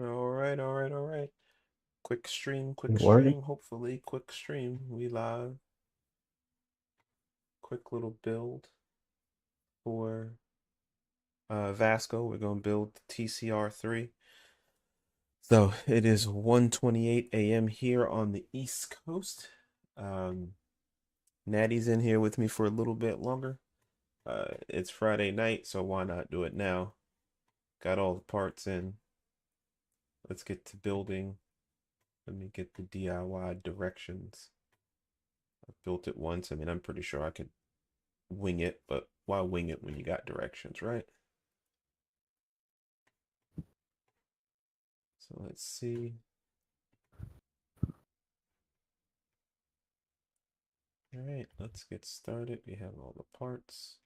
All right, all right, all right. Quick stream, quick Word. stream. Hopefully, quick stream. We live. Quick little build for Vasco. We're gonna build TCR3. So it is 1:28 a.m. here on the East Coast. Um, Natty's in here with me for a little bit longer. It's Friday night, so why not do it now? Got all the parts in. Let's get to building. Let me get the DIY directions. I've built it once. I mean, I'm pretty sure I could wing it, but why wing it when you got directions, right? So let's see. All right, let's get started. We have all the parts.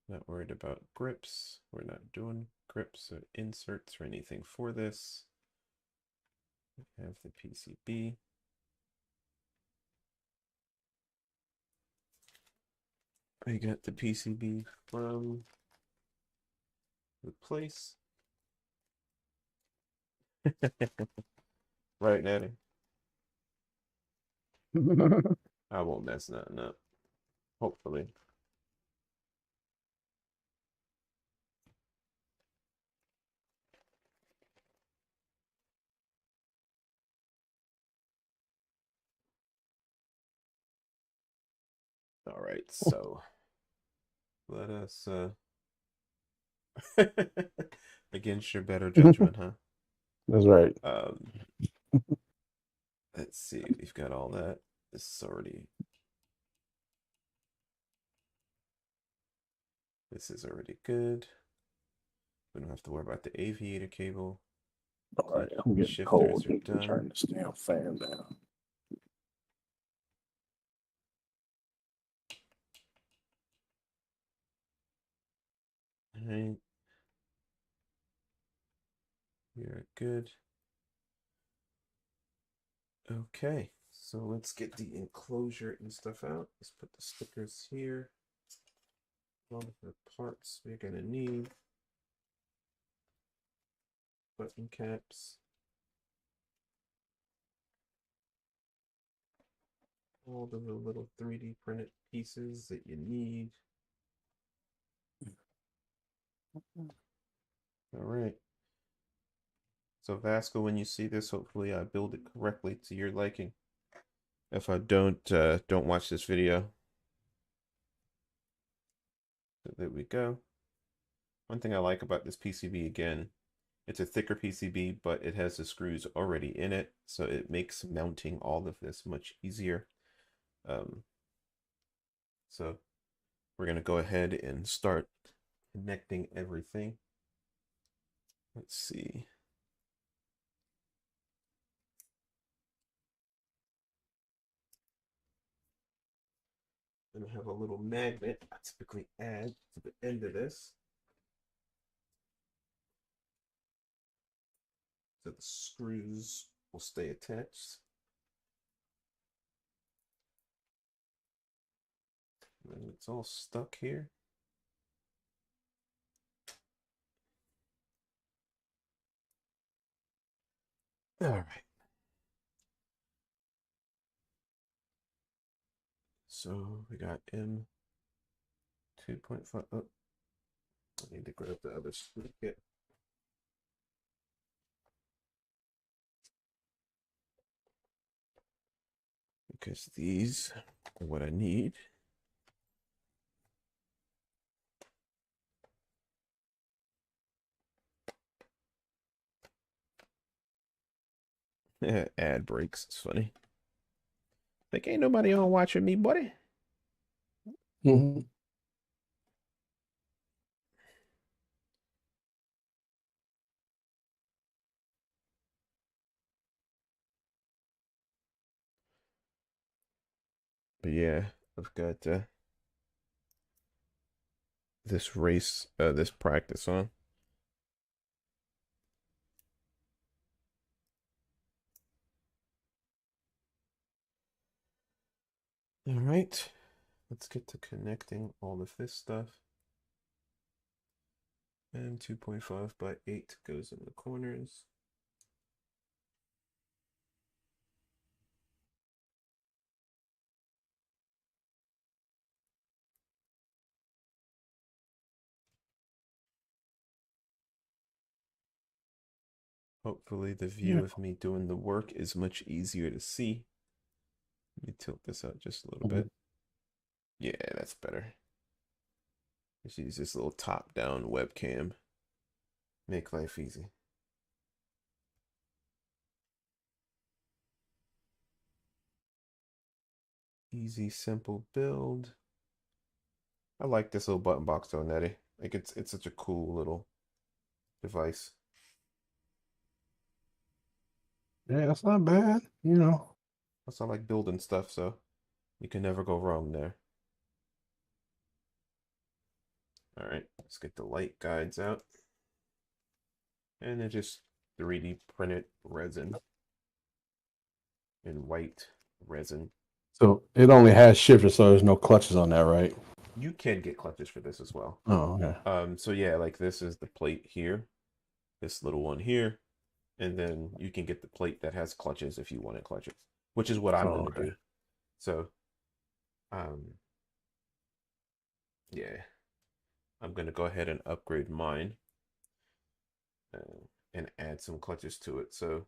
Not worried about grips. We're not doing grips or inserts or anything for this. We have the PCB. I got the PCB from the place. Right, Natty? I won't mess nothing up. Hopefully. All right, so let us against your better judgment, huh? That's right. Um, let's see. We've got all that. This is already. This is already good. We don't have to worry about the aviator cable. All right, The I'm getting shifters cold. are Need to done. turn this damn fan down. All right. You're good. Okay. So let's get the enclosure and stuff out. Let's put the stickers here. All the parts we're gonna need. Button caps. All the little 3D printed pieces that you need. All right. So Vasco, when you see this, hopefully I build it correctly to your liking. If I don't watch this video. So there we go. One thing I like about this PCB again, it's a thicker PCB, but it has the screws already in it, so it makes mounting all of this much easier. Um, so we're gonna go ahead and start connecting everything. Let's see. Then I have a little magnet I typically add to the end of this, so the screws will stay attached. And it's all stuck here. All right. So we got M 2.5. Oh, I need to grab the other screw kit. Because these are what I need. Ad breaks. It's funny. Like, ain't nobody on watching me, buddy. Mhm. But yeah, I've got this practice on. All right, let's get to connecting all of this stuff. And 2.5 by 8 goes in the corners. Hopefully the Yeah. view of me doing the work is much easier to see. Let me tilt this out just a little Mhm. bit. Yeah, that's better. Let's use this little top-down webcam. Make life easy. Easy, simple build. I like this little button box though, Nettie. Like it's such a cool little device. Yeah, that's not bad. You know. Plus, I like building stuff, so you can never go wrong there. All right, let's get the light guides out. And then just 3D printed resin in white resin. So it only has shifters, so there's no clutches on that, right? You can get clutches for this as well. Oh, okay. So yeah, like this is the plate here, this little one here, and then you can get the plate that has clutches if you wanted clutches, which is what I'm Oh, gonna okay. do. So, um, yeah, I'm gonna go ahead and upgrade mine and add some clutches to it. So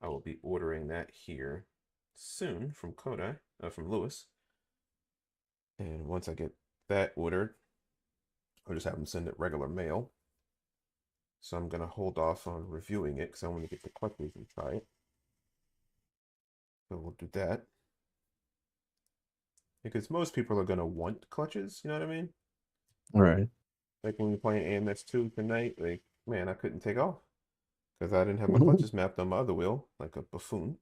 I will be ordering that here soon from Kodai, from Lewis. And once I get that ordered, I'll just have them send it regular mail. So I'm gonna hold off on reviewing it because I want to get the clutches and try it. So we'll do that. Because most people are gonna want clutches, you know what I mean? Right. Like when we were playing AMS2 tonight, like man, I couldn't take off because I didn't have my Mhm. clutches mapped on my other wheel, like a buffoon.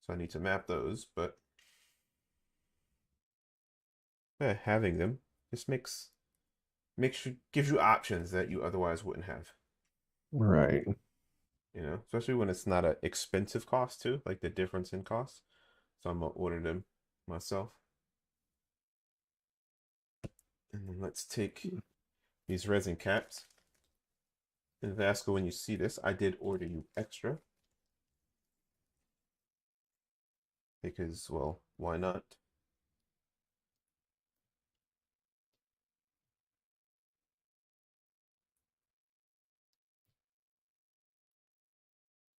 So I need to map those, but yeah, having them just makes you gives you options that you otherwise wouldn't have. Right. You know, especially when it's not an expensive cost too, like the difference in cost. So I'm gonna order them myself. And then let's take these resin caps. And Vasco, when you see this, I did order you extra because, well, why not?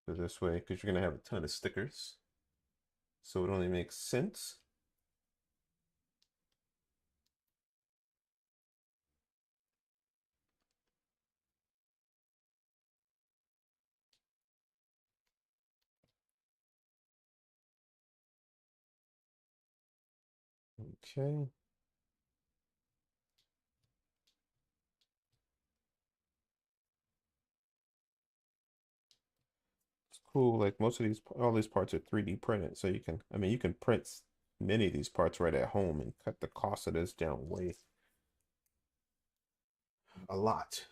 So this way, because you're gonna have a ton of stickers. So it only makes sense. Okay. It's cool. Like most of these, all these parts are 3D printed. So you can, I mean, you can print many of these parts right at home and cut the cost of this down way a lot,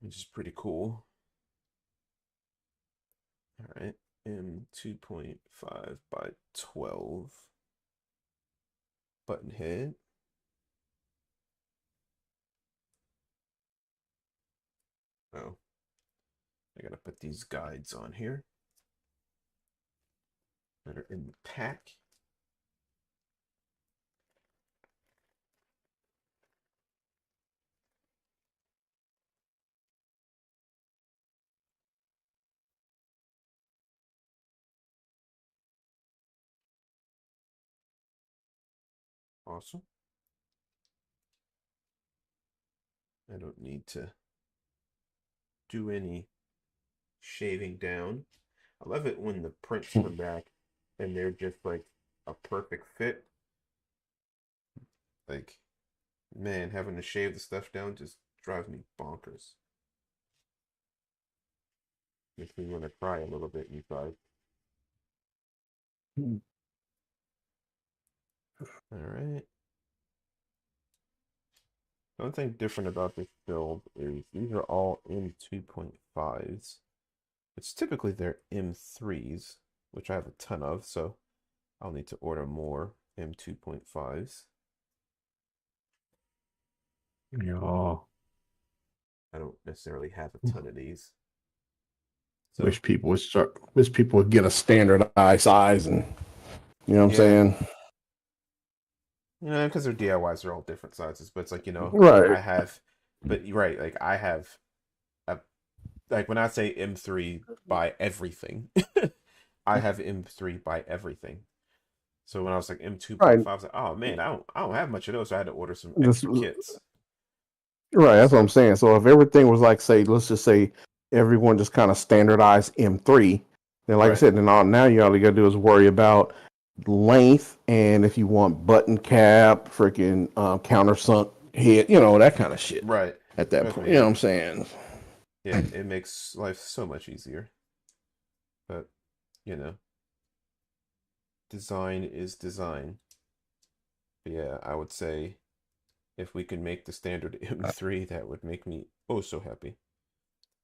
which is pretty cool. All right. M 2.5 by 12 button head. Oh, I gotta put these guides on here that are in the pack. Awesome. I don't need to do any shaving down. I love it when the prints come back and they're just like a perfect fit. Like, man, having to shave the stuff down just drives me bonkers. Makes me want to cry a little bit inside. All right. The one thing different about this build is these are all M2.5s. It's typically they're M3s, which I have a ton of, so I'll need to order more M2.5s. Yeah. I don't necessarily have a ton of these. So, Wish people would get a standardized size, and you know what I'm yeah, saying? you know, because they're DIYs, they're all different sizes, but it's like, you know, Right. I have, but you're right, like I have like when I say M3 by everything, I have M3 by everything. So when I was like Right. M2.5, I was like, oh man, I don't have much of those. So I had to order some This extra kits. right. That's what I'm So saying. So if everything was like, say, let's just say everyone just kind of standardized M3, then like I right, said, then now all you gotta do is worry about length and if you want button cap, freaking countersunk head, that kind of shit. right. At that Trust point, me, you know what I'm saying? yeah, it makes life so much easier. But you know, design is design. But yeah, I would say if we can make the standard M3, that would make me oh so happy.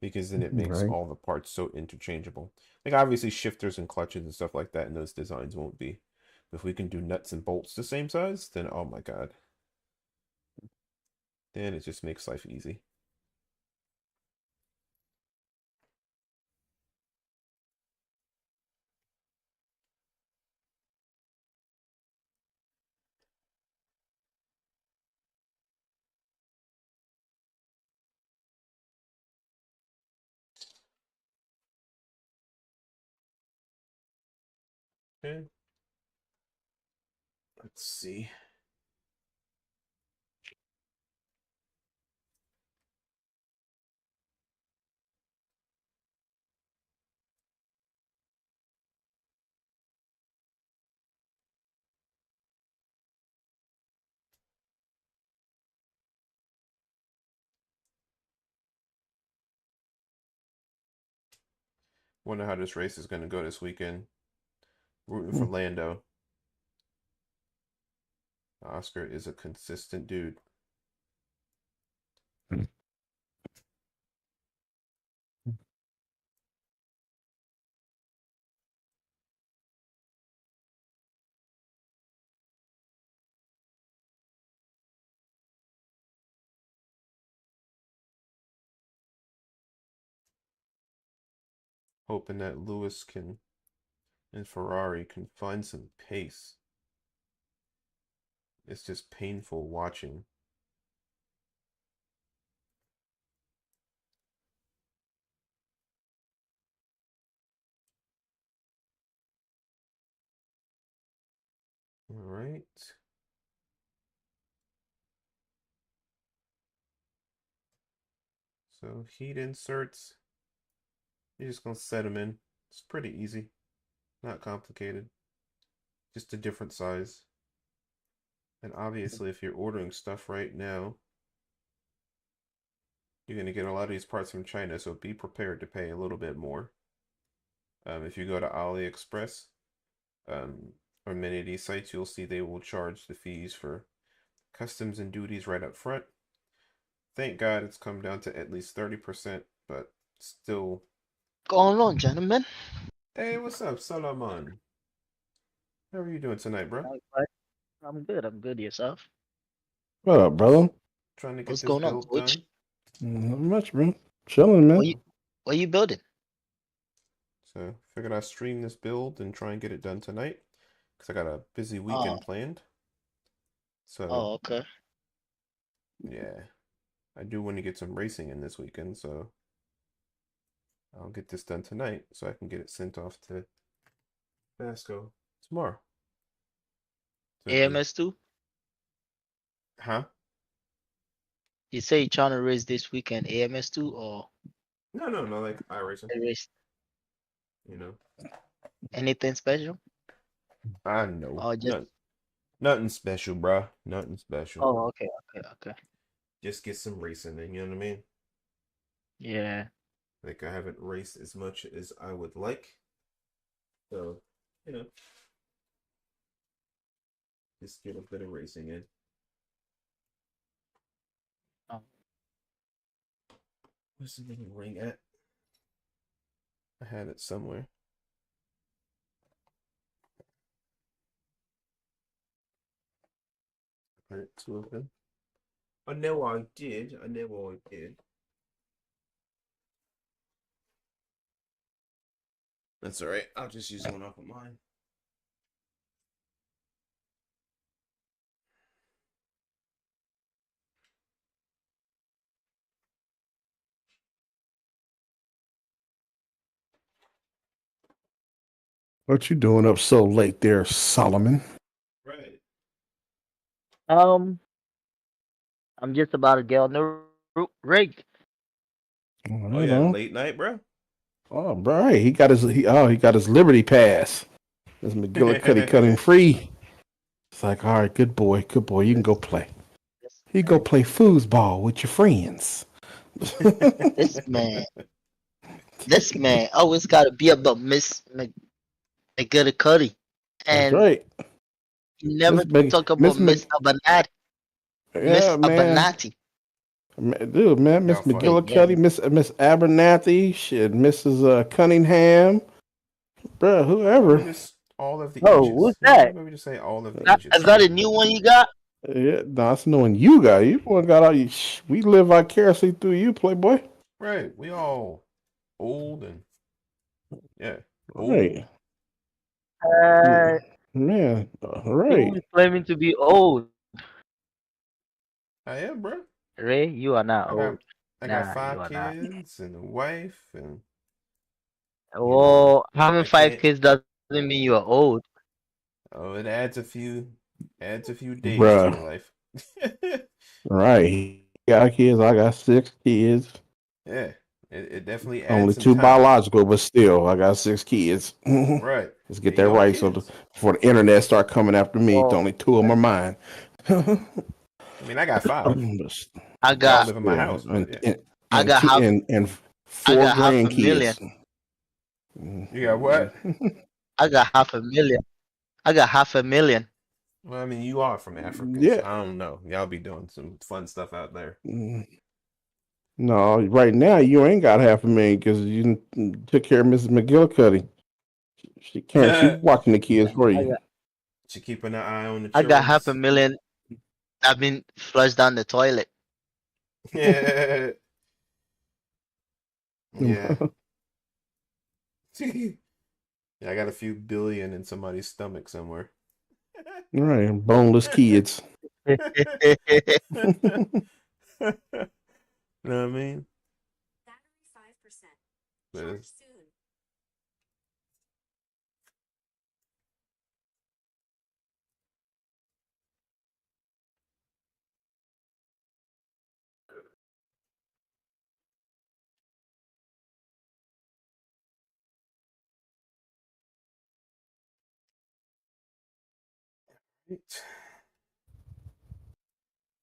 Because then it makes Right. all the parts so interchangeable. Like obviously shifters and clutches and stuff like that in those designs won't be. But if we can do nuts and bolts the same size, then oh my god. Then it just makes life easy. Okay, let's see. Wonder how this race is gonna go this weekend. Rooting for Lando. Oscar is a consistent dude. Hoping that Lewis can and Ferrari can find some pace. It's just painful watching. All right. So heat inserts. You're just gonna set them in. It's pretty easy, not complicated. Just a different size. And obviously, if you're ordering stuff right now, you're gonna get a lot of these parts from China. So be prepared to pay a little bit more. If you go to AliExpress, um, or many of these sites, you'll see they will charge the fees for customs and duties right up front. Thank God it's come down to at least 30%, but still. Going on, gentlemen? Hey, what's up, Salaman? How are you doing tonight, bro? Alright, I'm good. I'm good. Yourself? What up, brother? Trying to get What's this going on, build Twitch? done. Not much, bro. Chilling, man. What you building? So figured I'd stream this build and try and get it done tonight. Because I got a busy Oh, weekend planned. So okay. yeah, I do want to get some racing in this weekend, so I'll get this done tonight so I can get it sent off to Vasco tomorrow. So because AMS2? huh? You say you're trying to race this weekend, AMS2 or No, like iRacing, a race you know. anything special? I know. Or just Nothing special, bruh. Nothing special. okay, okay, okay. Just get some racing in, you know what I mean? Yeah. Like I haven't raced as much as I would like. So, you know, just get a bit of racing in. Um, Where's the little ring at? I had it somewhere. All right, two of them. I know I did. I know I did. That's all right. I'll just use one off of mine. What you doing up so late there, Solomon? Right. Um, I'm just about to get on the rig. All Oh right, yeah, on. late night, bro. Oh, bro, he got his he got his Liberty Pass. This McGillicuddy cut him free. It's like, all right, good boy, good boy. You can go This play. this You go man, play foosball with your friends. this man, this man always got to be about McGillicuddy, That's and right, he never talk about Miss Mc. Miss Abanati, Miss Yeah, man. Abanati. Dude, man, Miss Y'all funny. Yeah, McGillicuddy, Miss Abernathy, shit, Mrs. Cunningham, bruh, Why don't we whoever. just all of the oh, who's ages? You know, that? why don't we just say all of the Is ages? that a new one you got? Yeah, no, that's knowing you got you. One got all you. We live vicariously through you, Playboy. Right. We all old and yeah, old. Right, Uh, man. you Right, is claiming to be old. I am, bro. Ray, you are not I got old. I got Nah, you five are not. kids and a wife, and you know, Well, having I 5 can't. kids doesn't mean you are old. Oh, it adds a few days to bruh. your life. Right. He got kids. I got 6 kids. Yeah, it definitely adds Only some two time. biological, but still, I got 6 kids. Right. Let's Yeah, get that y'all right. So kids. before the internet start coming after me, Well, only two of them are mine. I mean, I got five. But I They all got live in my still, house, but yeah. I and got two half and I four got half a million. grandkids. You got what? I got half a million. I got half a million. Well, I mean, you are from Africa, so Yeah. I don't know. Y'all be doing some fun stuff out there. No, right now you ain't got half a million because you took care of Mrs. McGillicuddy. She can't. She watching the kids for I you. got She keeping an eye on the I got half a childrens. million. I've been flushed down the toilet. Yeah, yeah. Yeah, I got a few billion in somebody's stomach somewhere. Right, boneless kids. You know what I mean? But right.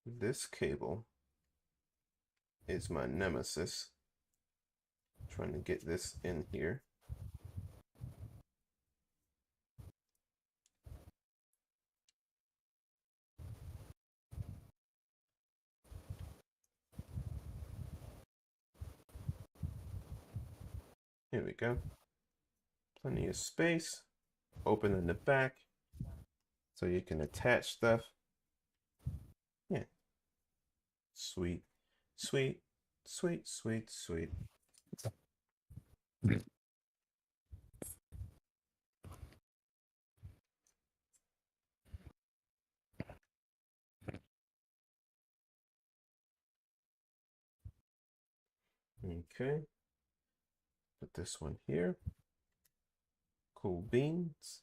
This cable is my nemesis. Trying to get this in here. Here we go. Plenty of space. Open in the back so you can attach stuff. Yeah. Sweet. Sweet. Sweet, sweet, sweet. Okay. Put this one here. Cool beans.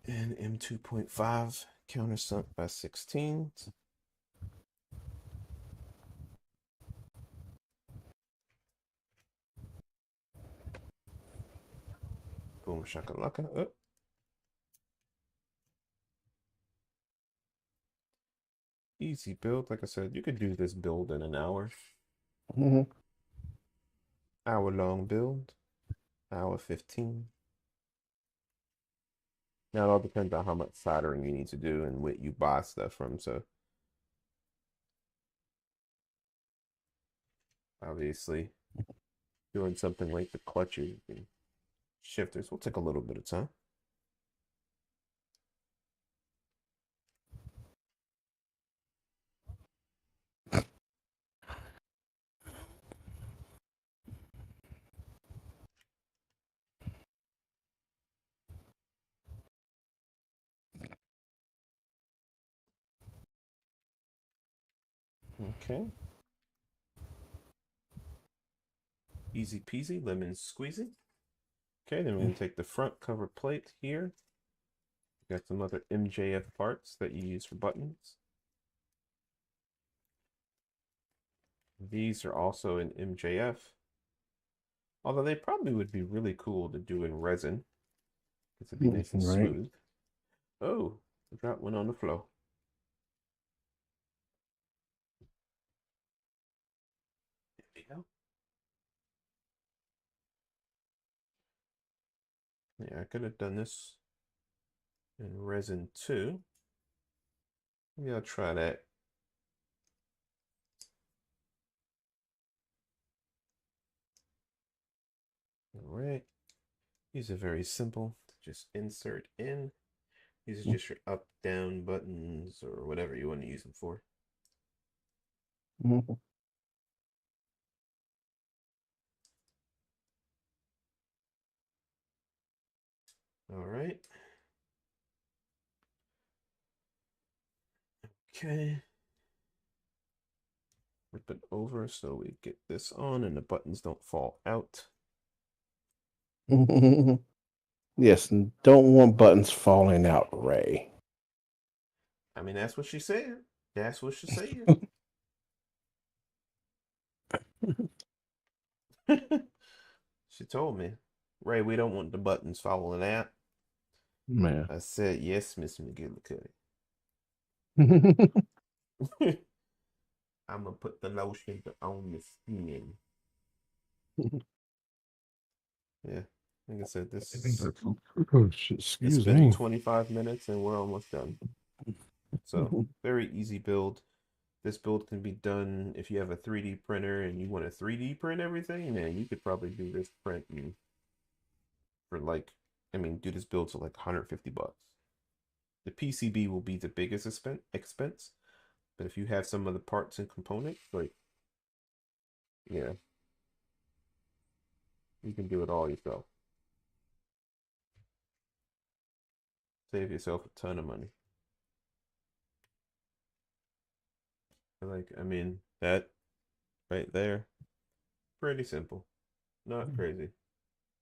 And M2.5 countersunk by 16. Boom shakalaka. Oh. Easy build. Like I said, you could do this build in an hour. Mhm. Hour long build. Hour 15. Now it all depends on how much soldering you need to do and what you buy stuff from. So obviously doing something like the clutches and shifters will take a little bit of time. Okay. Easy peasy, lemon squeezy. Okay, then we're going to take the front cover plate here. Got some other MJF parts that you use for buttons. These are also in MJF. Although they probably would be really cool to do in resin. Because it'd be nice and Right. smooth. Oh, I dropped one on the floor. There we go. Yeah, I could have done this in resin too. Maybe I'll try that. All right. These are very simple. Just insert in. These are just your up, down buttons or whatever you want to use them for. Mhm. All right. Okay. Flip it over so we get this on and the buttons don't fall out. Yes, and don't want buttons falling out, Ray. I mean, that's what she said. That's what she said. She told me, Ray, we don't want the buttons falling out. Man. I said, yes, Miss McGillicuddy. I'm gonna put the lotion on the skin. Yeah, like I said, Oh, it's excuse been me. 25 minutes and we're almost done. So very easy build. This build can be done if you have a 3D printer and you want to 3D print everything. Man, you could probably do this print for like, I mean, do this build for like 150 bucks. The PCB will be the biggest expense, but if you have some of the parts and components, like, yeah, you can do it all yourself. Save yourself a ton of money. Like, I mean, that right there, pretty simple. Not crazy.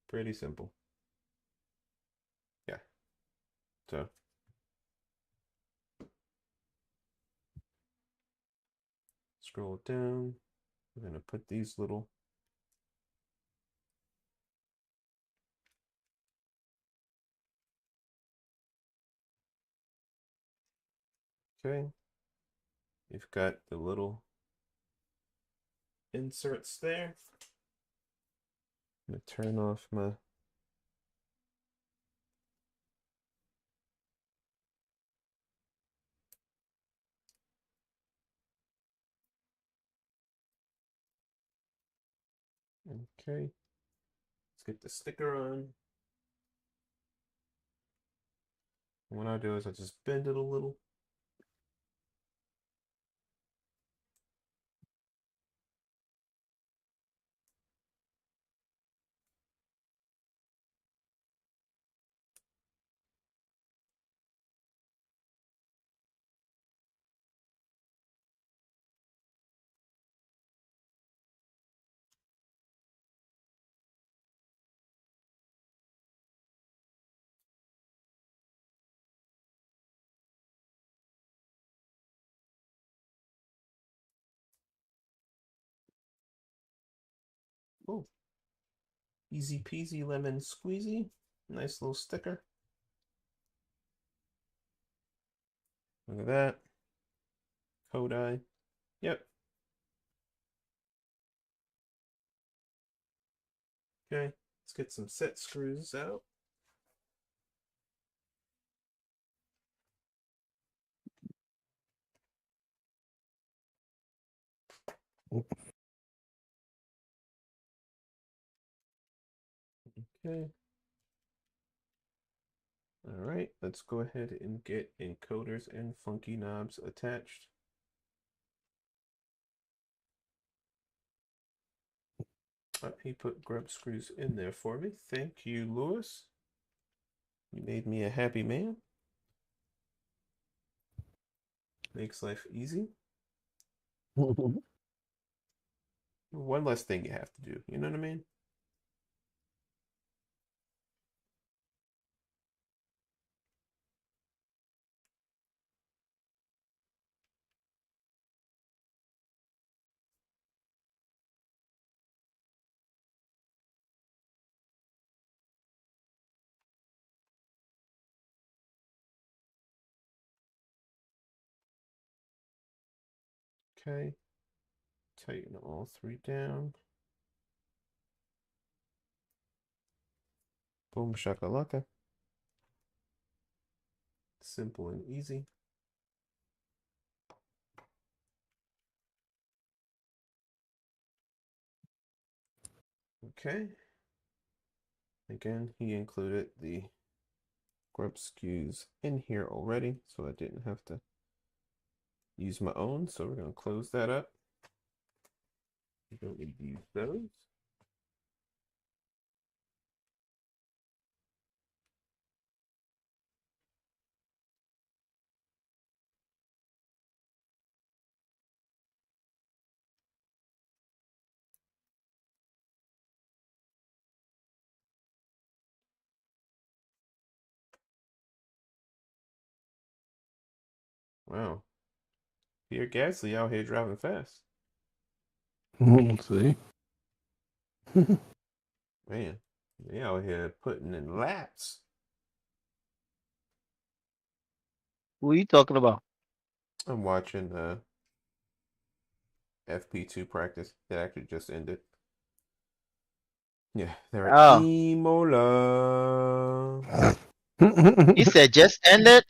Pretty simple. Yeah. So scroll down. We're gonna put these little. Okay. You've got the little inserts there. I'm gonna turn off my. Okay. Let's get the sticker on. And what I do is I just bend it a little. Oh, easy peasy lemon squeezy. Nice little sticker. Look at that. Kodai. Yep. Okay. Let's get some set screws out. Okay. All right. Let's go ahead and get encoders and funky knobs attached. He put grub screws in there for me. Thank you, Lewis. You made me a happy man. Makes life easy. One less thing you have to do. You know what I mean? Okay. Tighten all three down. Boom shakalaka. Simple and easy. Okay. Again, he included the grub skews in here already, so I didn't have to use my own. So we're going to close that up. We don't need to use those. Wow. Pierre Gasly out here driving fast. Let's see. Man, they out here putting in laps. Who are you talking about? I'm watching FP2 practice that actually just ended. Yeah, they're at Oh, Imola. you said just ended?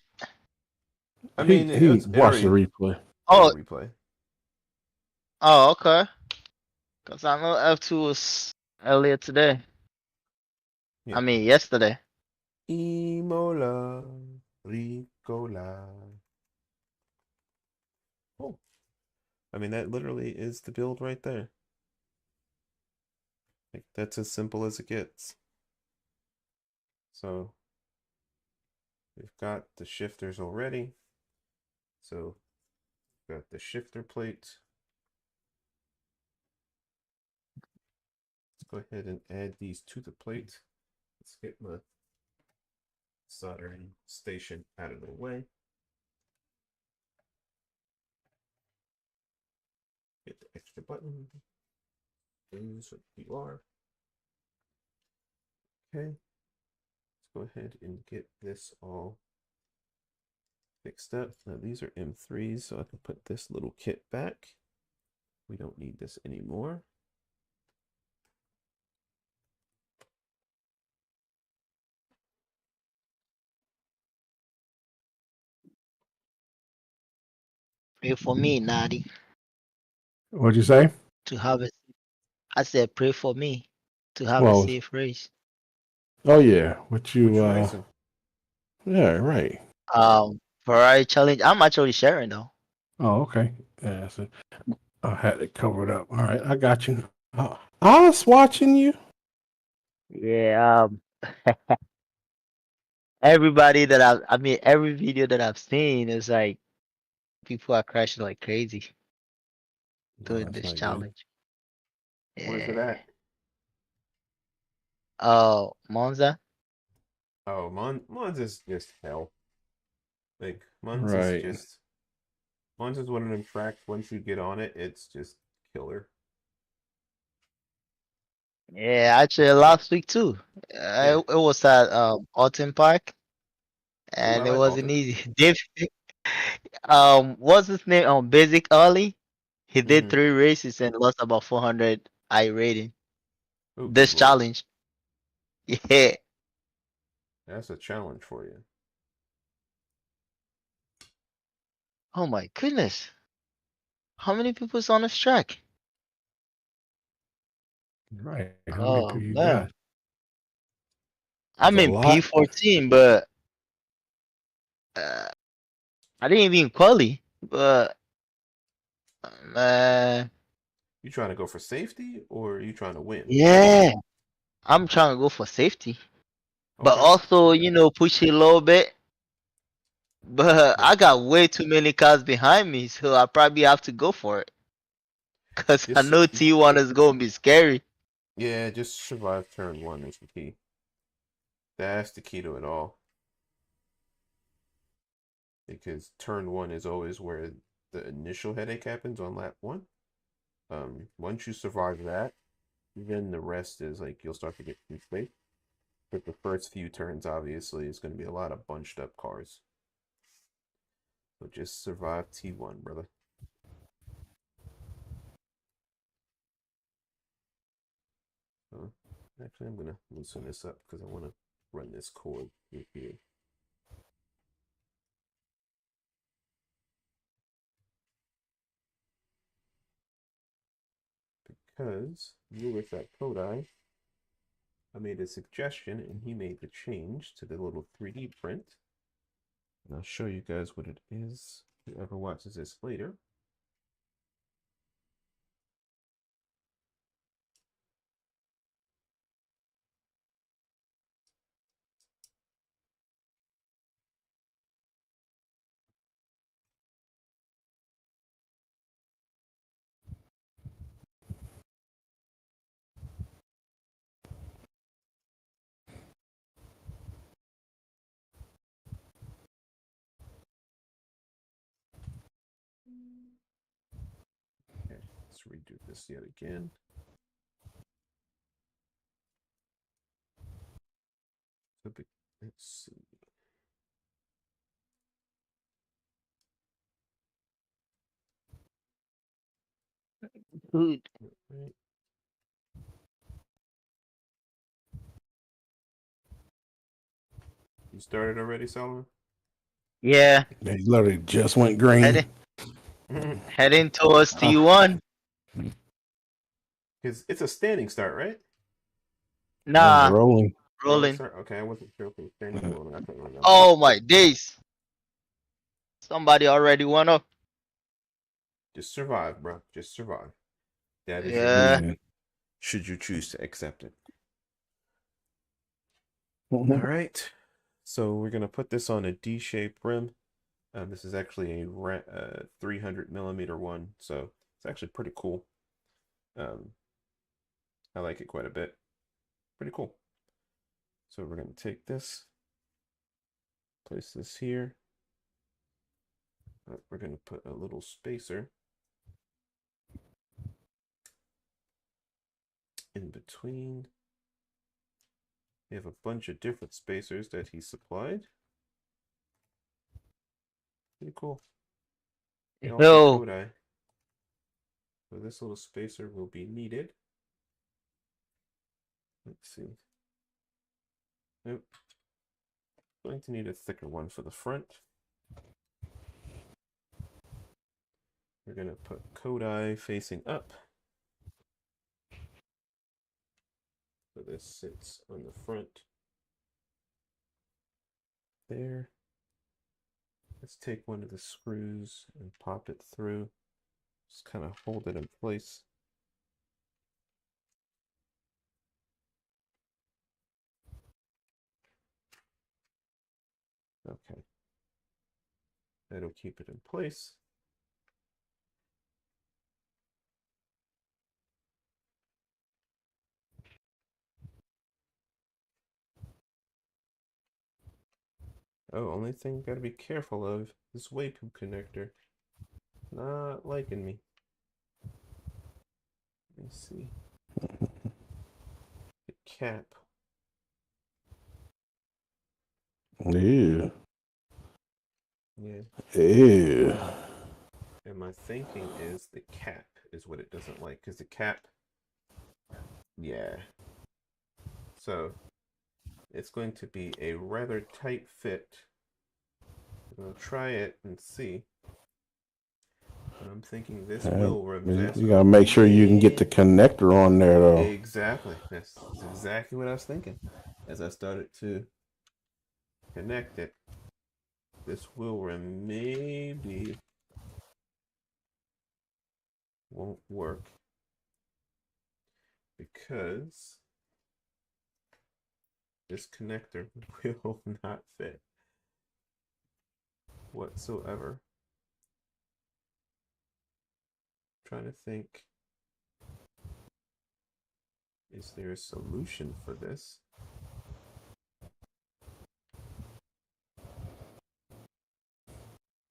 I he mean, he it watched the already, replay. yeah, Oh, replay. oh, okay. Cause I know F2 was earlier today. Yeah, I mean yesterday. Imola, Ricola. Oh, I mean, that literally is the build right there. Like, that's as simple as it gets. So we've got the shifters already. So we've got the shifter plate. Let's go ahead and add these to the plate. Let's get my soldering station out of the way. Get the extra button. Use what you are. Okay. Let's go ahead and get this all fixed up. Now these are M3s, so I can put this little kit back. We don't need this anymore. Pray for me, Nadi, What'd you say? to have it. I said pray for me to have a Well, safe race. oh yeah. What What you you racing? yeah, right. Ferrari challenge. I'm actually sharing though. Oh, okay. Yeah, so I had it covered up. All right, I got you. I was watching you. Yeah. Everybody that I mean, every video that I've seen is like people are crashing like crazy Oh, doing that's this not good. challenge. Where's it Yeah. at? Oh, Monza. Oh, Mons is just hell. Like Mons is Right. just Mons is one of them tracks. Once you get on it, it's just killer. Yeah, actually last week too. Yeah. It was at Autumn Park, Ooh, I and it like wasn't Alton. easy. Dave, what's his name? Basic Ollie. He did Mm-hmm. 3 races and lost about 400 I rating. Oh, good This lord. challenge. Yeah. That's a challenge for you. Oh my goodness. How many people's on this track? Right. How many Oh people you man. got? I'm It's a in lot. P14, but uh, I didn't even quali. But man, You trying to go for safety or are you trying to win? yeah, I'm trying to go for safety, but Okay. also push it a little bit. But Yeah. I got way too many cars behind me, so I probably have to go for it. Cause I Just know T1 is gonna be scary. yeah, just survive turn one is the key. That's the key to it all. Because turn one is always where the initial headache happens on lap one. Once you survive that, then the rest is like you'll start to get too safe. But the first few turns, obviously, is going to be a lot of bunched up cars. So just survive T1, brother. Actually, I'm gonna loosen this up because I want to run this cord through here. Because Lewis at Kodai, I made a suggestion and he made the change to the little 3D print. And I'll show you guys what it is, whoever watches this later. Okay, let's redo this yet again. So, let's see. Dude. Right. You started already, Solomon? Yeah. They literally just went green. Heading towards T1. Because it's a standing start, right? Nah, Rolling. rolling. Okay, I wasn't sure if it was standing or rolling. I couldn't remember. Oh my days. Somebody already won up. Just survive, bro. Just survive. That is your Yeah. mission. Should you choose to accept it. All right. So we're gonna put this on a D-shaped rim. This is actually a 300 millimeter one, so it's actually pretty cool. I like it quite a bit. Pretty cool. So we're gonna take this, place this here. We're gonna put a little spacer in between. We have a bunch of different spacers that he supplied. Pretty cool. And also Yo. Kodai. So this little spacer will be needed. Let's see. Nope. Going to need a thicker one for the front. We're going to put Kodai facing up. So this sits on the front. There. Let's take one of the screws and pop it through. Just kind of hold it in place. Okay. That'll keep it in place. Oh, only thing gotta be careful of this waypoint connector. Not liking me. Let me see. The cap. Ew. Yeah. Ew. And my thinking is the cap is what it doesn't like. Because the cap, yeah. So it's going to be a rather tight fit. We'll try it and see. But I'm thinking this will run Vasco. You gotta make sure you can get the connector on there though. Exactly. That's exactly what I was thinking. As I started to connect it, this wheel rim maybe won't work because this connector will not fit whatsoever. I'm trying to think, is there a solution for this?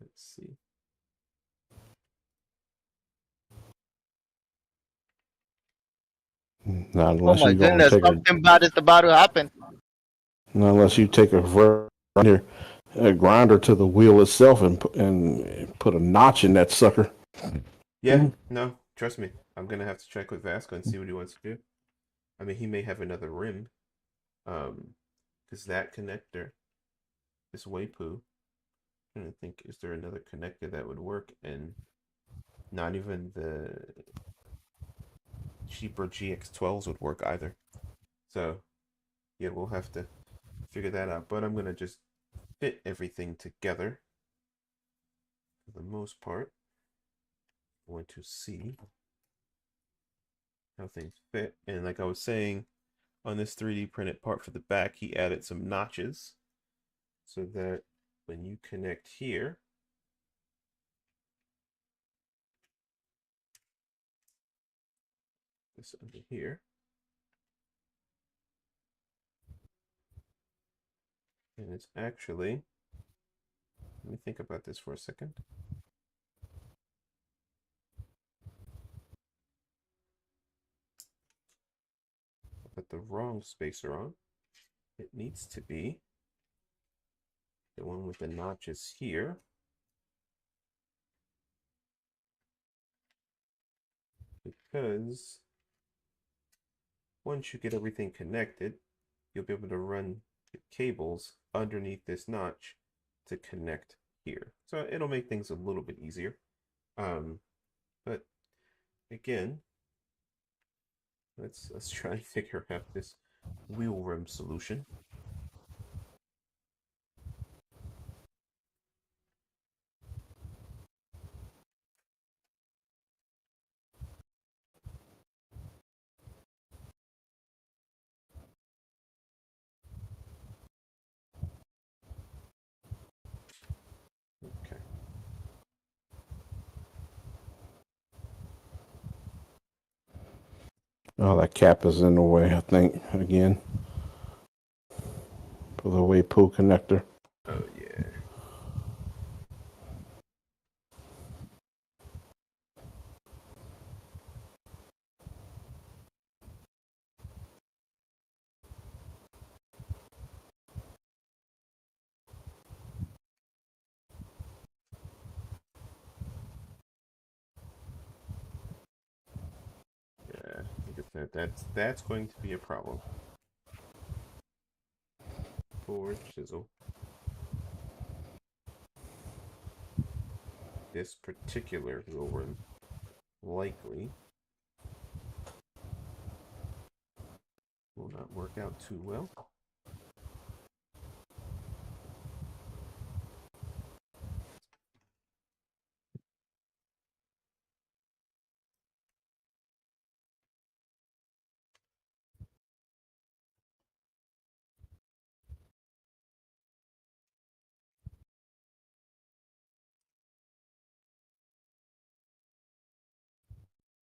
Let's see. Not Oh unless my you gonna goodness, take something bad is about to happen. not unless you take a grinder to the wheel itself and put a notch in that sucker. Yeah, no, trust me. I'm gonna have to check with Vasco and see what he wants to do. I mean, he may have another rim. Because that connector, this Waypoo, I'm trying to think, is there another connector that would work? And not even the cheaper GX12s would work either. So, yeah, we'll have to figure that out. But I'm going to just fit everything together for the most part. I want to see how things fit. And like I was saying, on this 3D printed part for the back, he added some notches so that when you connect here, this under here, and it's actually, let me think about this for a second. I put the wrong spacer on. It needs to be the one with the notches here. Because once you get everything connected, you'll be able to run the cables underneath this notch to connect here. So it'll make things a little bit easier. But again, let's try and figure out this wheel rim solution. Okay. Oh, that cap is in the way, I think, again, for the way pool connector. Oh yeah. Yeah, I think that's going to be a problem. Forward chisel. This particular wheel rim likely will not work out too well.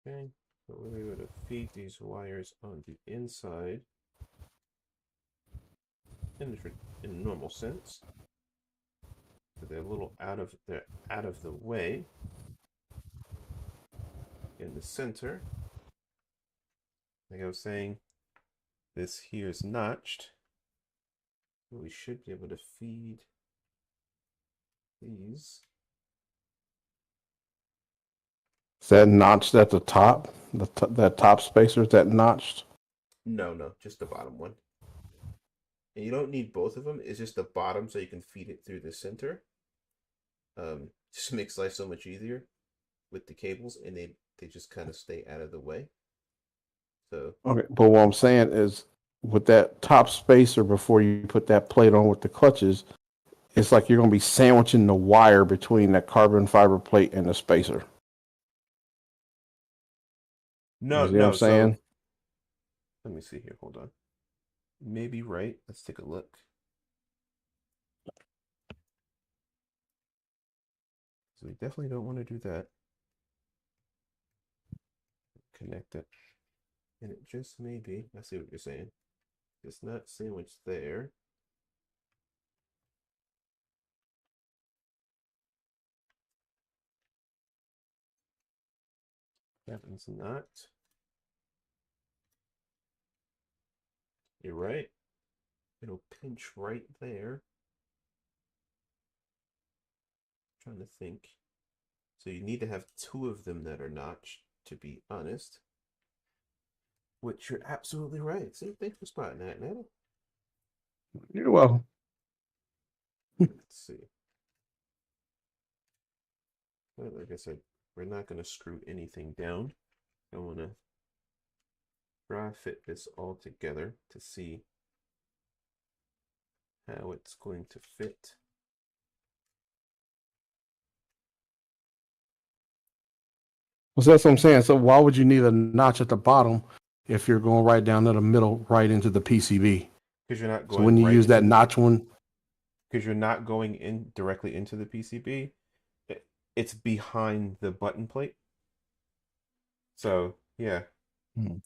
Okay, so we're going to feed these wires on the inside in a normal sense. So they're out of the way in the center. Like I was saying, this here is notched. We should be able to feed these. Is that notched at the top? That top spacer, is that notched? No, just the bottom one. And you don't need both of them. It's just the bottom so you can feed it through the center. Just makes life so much easier with the cables, and they just kind of stay out of the way. So Okay, but what I'm saying is, with that top spacer before you put that plate on with the clutches, it's like you're going to be sandwiching the wire between that carbon fiber plate and the spacer. no, You see what I'm no. So saying? let me see here. Hold on. Maybe right. Let's take a look. So we definitely don't want to do that. Connect it. And it just may be. I see what you're saying. It's not sandwiched there. That one's not. You're right. It'll pinch right there. I'm trying to think. So you need to have two of them that are notched, to be honest. Which you're absolutely right. See, thanks for spotting that, Nana. You're welcome. Let's see. Well, like I said, we're not going to screw anything down. I want to try fit this all together to see how it's going to fit. Well, so that's what I'm saying. So why would you need a notch at the bottom if you're going right down to the middle, right into the PCB? Because you're not So when going you right use into that the notch one, because you're not going in directly into the PCB. It's behind the button plate. So yeah, hmm.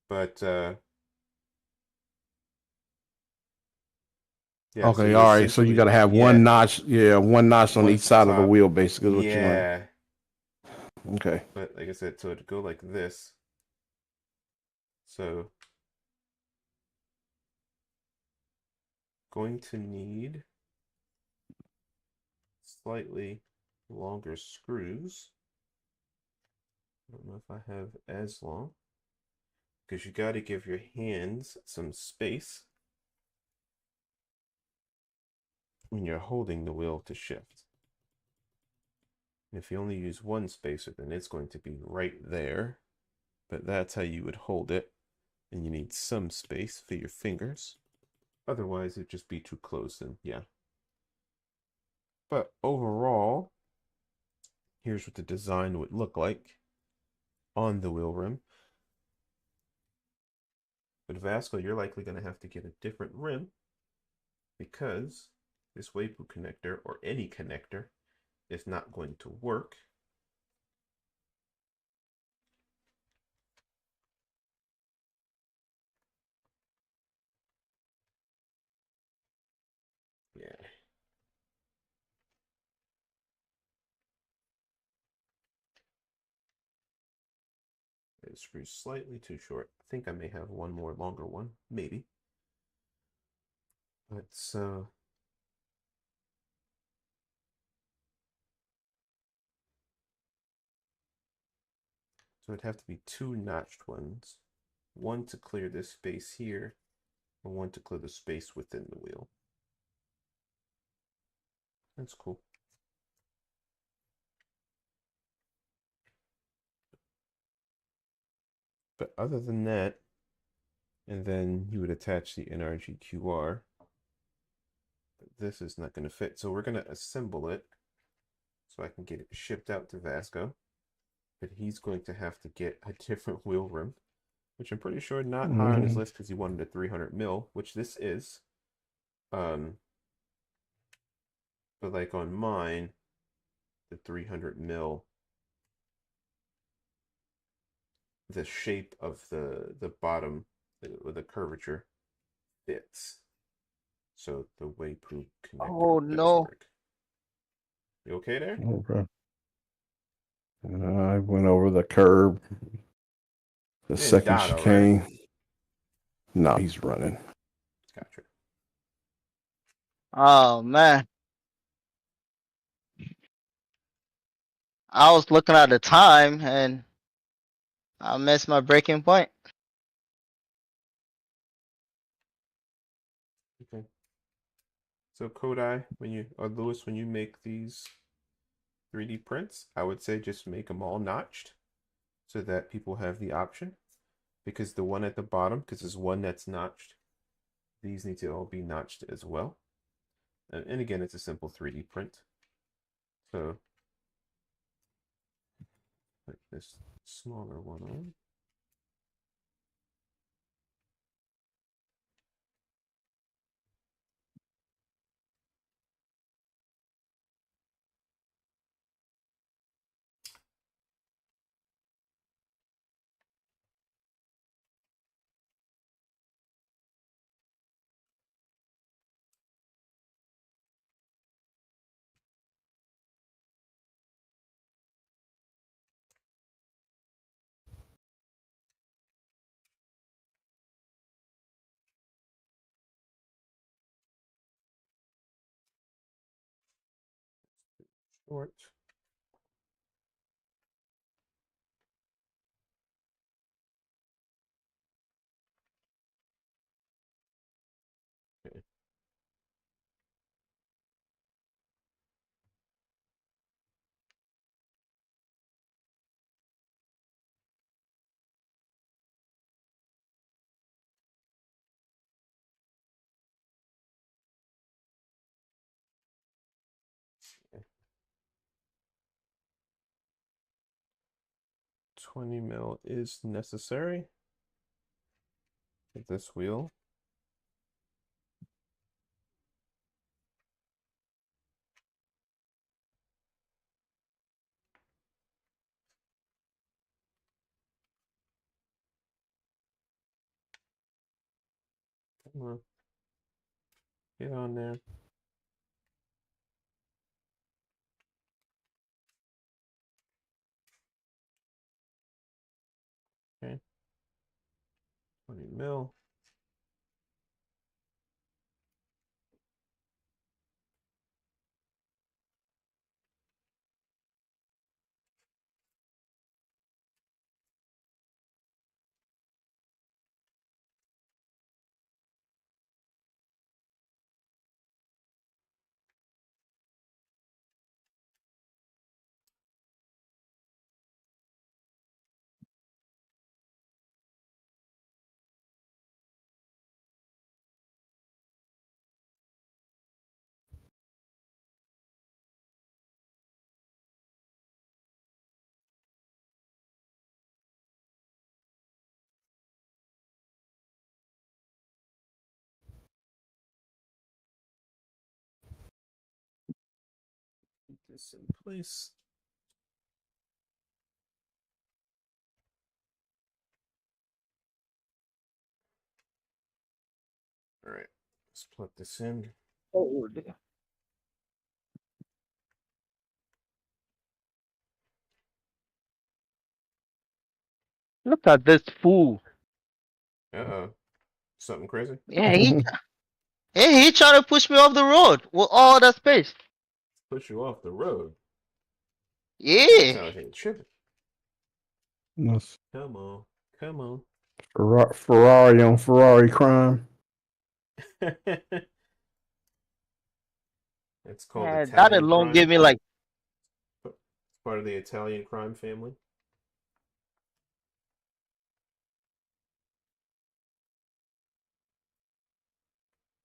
but yeah. So Okay, you all right. So you got essentially to have one yeah, notch, yeah, one notch on one each at the side of the top. wheel, basically, is what you're saying. Yeah, Okay. but like I said, so to go like this. So going to need slightly longer screws. I don't know if I have as long because you got to give your hands some space when you're holding the wheel to shift. And if you only use one spacer, then it's going to be right there. But that's how you would hold it. And you need some space for your fingers. Otherwise, it'd just be too close and yeah. But overall, here's what the design would look like on the wheel rim. But Vasco, you're likely going to have to get a different rim because this Weipu connector or any connector is not going to work. Yeah, the screw's slightly too short. I think I may have one more longer one, maybe. But so it'd have to be two notched ones. One to clear this space here, and one to clear the space within the wheel. That's cool. But other than that, and then you would attach the NRG QR. But this is not going to fit. So we're going to assemble it so I can get it shipped out to Vasco. But he's going to have to get a different wheel rim, which I'm pretty sure not high on his Mm-hmm. list because he wanted a 300 mil, which this is. Um, but like on mine, the 300 mil, the shape of the bottom with the curvature fits. So the Weipu connector Oh does no. work. You okay there? Okay. I went over the curb the And second Dot, all right. chicane. No, he's running. Gotcha. Oh man. I was looking at the time and I missed my breaking point. Okay. So Kodai, when you or Lewis, when you make these 3D prints, I would say just make them all notched so that people have the option. Because the one at the bottom, because there's one that's notched, these need to all be notched as well. And again, it's a simple 3D print. So put this smaller one on. Short. 20 mil is necessary. With this wheel. Come on. Get on there. Okay. 20 mil. Keep this in place. All right, let's plug this in. Oh, dear. Look at this fool. Uh-oh. Something crazy? Yeah, he trying to push me off the road with all that space. Push you off the road. Yeah. Sound like you're tripping. That's Come on. Come on. Ferrari on Ferrari crime. It's called Yeah, that Italian alone gave crime. me like, It's part of the Italian crime family.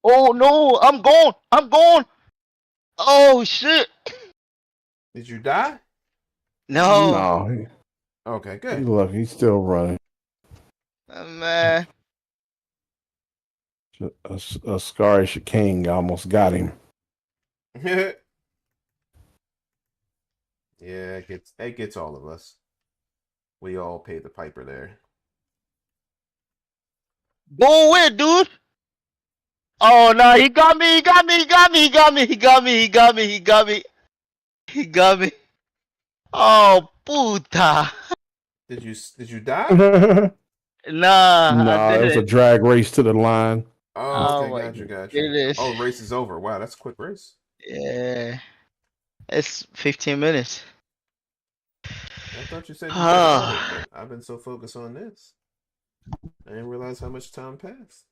oh no, I'm gone. I'm gone. Oh shit. Did you die? No. No, Okay, he good. look, he's still running. Man. A Scary King almost got him. Yeah, it gets all of us. We all pay the piper there. Go away, dude. Oh no, he got me, he got me, he got me, he got me, he got me, he got me, he got me. He got me. Oh puta. Did you die? No, Nah, I it was a didn't. drag race to the line. Oh, Oh okay, my got you. goodness. Oh, race is over. Wow, that's a quick race. Yeah. It's 15 minutes. I thought you said you just started, Ah, but I've been so focused on this. I didn't realize how much time passed.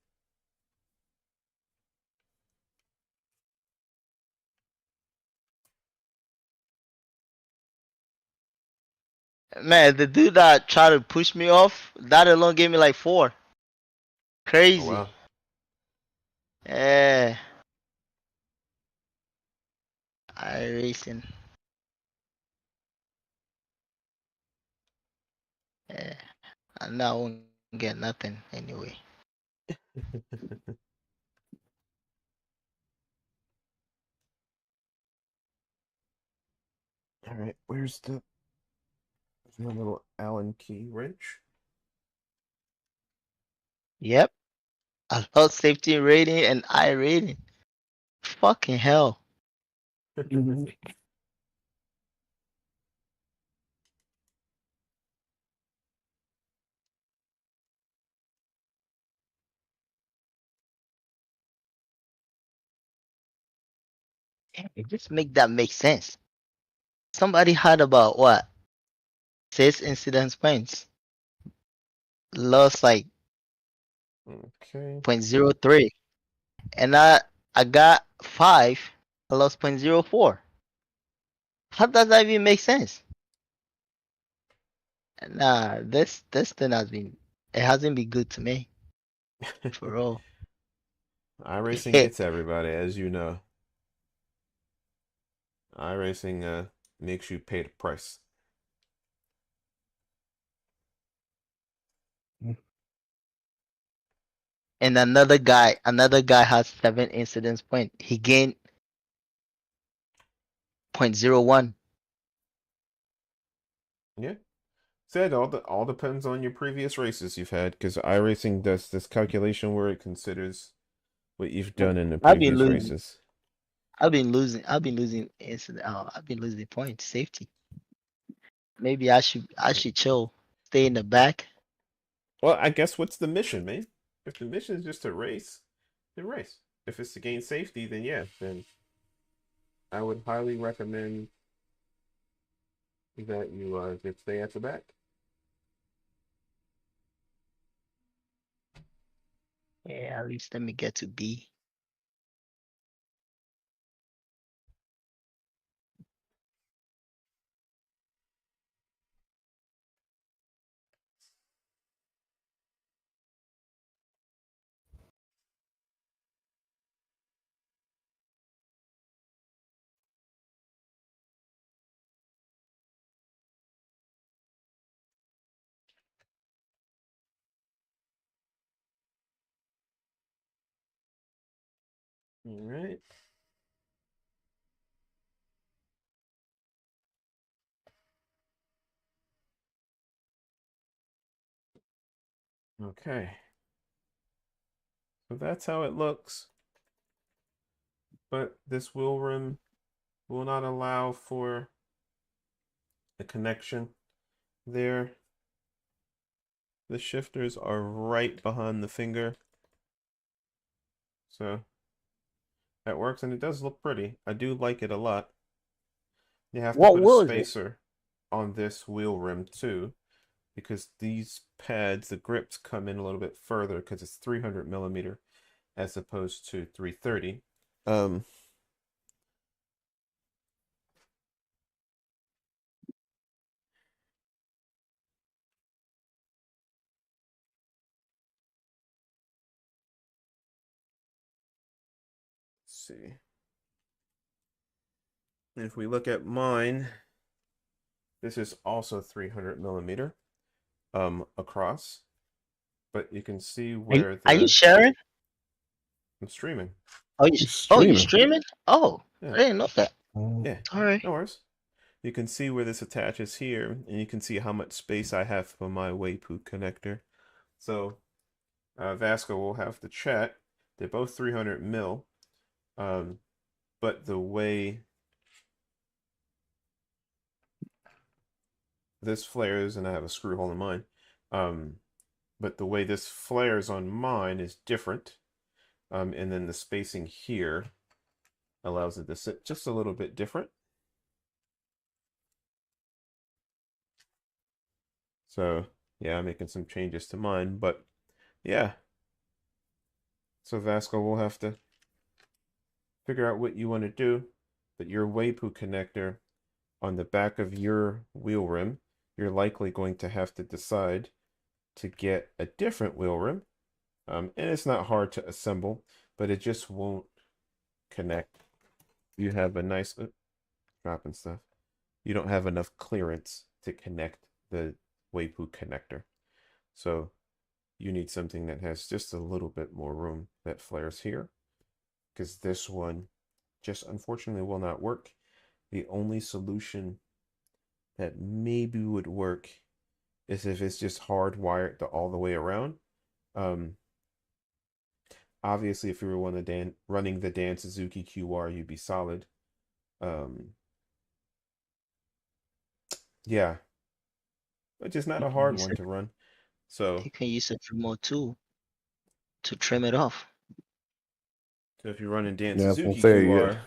man, the dude that tried to push me off, that alone gave me like 4. Oh Crazy. wow. Yeah. I racing. Yeah. And I won't get nothing anyway. All right, where's my little Allen key wrench? Yep. I love safety rating and I rating. Fucking hell. Mhm. It just make sense. Somebody had about what? 6 incidence points. Lost like Okay. 0.03. And I got 5. I lost 0.04. How does that even make sense? Nah, this thing it hasn't been good to me. For real. iRacing gets everybody, as you know. iRacing makes you pay the price. and another guy has 7 incidence point. He gained 0.01. Yeah. Said all depends on your previous races you've had, because iRacing does this calculation where it considers what you've done in the I've been previous losing. races. I've been losing incident. I've been losing points. Safety. Maybe I should chill. Stay in the back. Well, I guess what's the mission, man? If the mission is just to race, then race. If it's to gain safety, then yeah, then I would highly recommend that you just stay at the back. Yeah, at least let me get to B. All right. Okay. So that's how it looks. But this wheel rim will not allow for a connection there. The shifters are right behind the finger. So that works, and it does look pretty. I do like it a lot. You have to What put a will is it? spacer on this wheel rim too, because these pads, the grips come in a little bit further because it's 300 millimeter as opposed to 330. Let's see. If we look at mine, this is also 300 millimeter across, but you can see where Are you the sharing? I'm streaming. He's You streaming. streaming? Oh, Yeah, I didn't know that. yeah, All right. no worries. You can see where this attaches here, and you can see how much space I have for my Waypool connector. So Vasco will have to chat. They're both 300 mil, but the way this flares, and I have a screw hole in mine, but the way this flares on mine is different, and then the spacing here allows it to sit just a little bit different. So yeah, I'm making some changes to mine, but yeah. So Vasco will have to figure out what you want to do. But your Waypool connector on the back of your wheel rim, you're likely going to have to decide to get a different wheel rim. And it's not hard to assemble, but it just won't connect. You have a nice dropping stuff. You don't have enough clearance to connect the Waypool connector. So you need something that has just a little bit more room that flares here, because this one just unfortunately will not work. The only solution that maybe would work is if it's just hardwired all the way around. Um, Obviously, if you were running the Dan Suzuki QR, you'd be solid. Um, yeah, but just not You a can hard use one it. to run. So, You can use a remote tool to trim it off. so if you're running Dan Yeah, I was gonna Suzuki say, yeah. QR,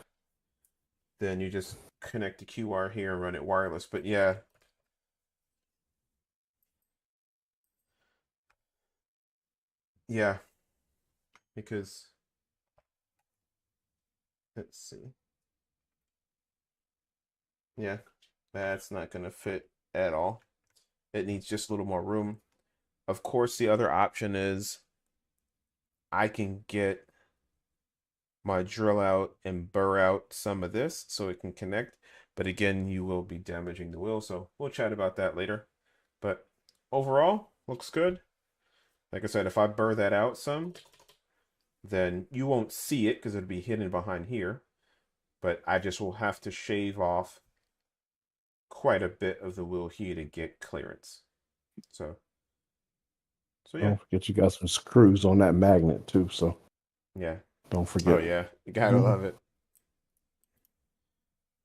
then you just connect the QR here and run it wireless. But yeah, yeah, because let's see. Yeah, that's not going to fit at all. It needs just a little more room. Of course, the other option is I can get my drill out and burr out some of this so it can connect. But again, you will be damaging the wheel. So we'll chat about that later. But overall, looks good. Like I said, if I burr that out some, then you won't see it because it'll be hidden behind here. But I just will have to shave off quite a bit of the wheel here to get clearance. So yeah. Don't forget you got some screws on that magnet too, so Yeah. don't Oh forget. yeah. You gotta love it.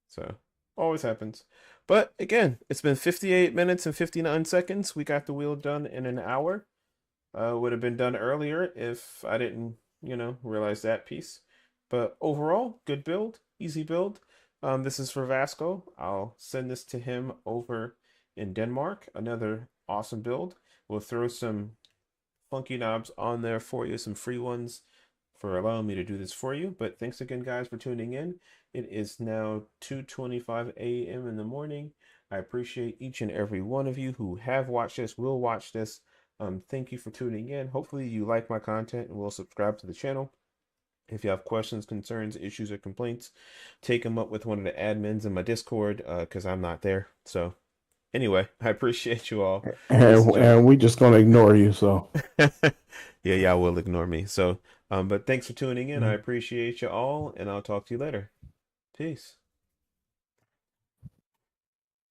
So always happens. But again, it's been 58 minutes and 59 seconds. We got the wheel done in an hour. Would have been done earlier if I didn't, realize that piece. But overall, good build, easy build. This is for Vasco. I'll send this to him over in Denmark. Another awesome build. We'll throw some funky knobs on there for you, some free ones for allowing me to do this for you. But thanks again, guys, for tuning in. It is now 2:25 a.m. in the morning. I appreciate each and every one of you who have watched this, will watch this. Thank you for tuning in. Hopefully you like my content and will subscribe to the channel. If you have questions, concerns, issues, or complaints, take them up with one of the admins in my Discord because I'm not there. So anyway, I appreciate you all. And we just gonna ignore you, so Yeah, y'all will ignore me. So, but thanks for tuning in. I appreciate you all, and I'll talk to you later. Peace.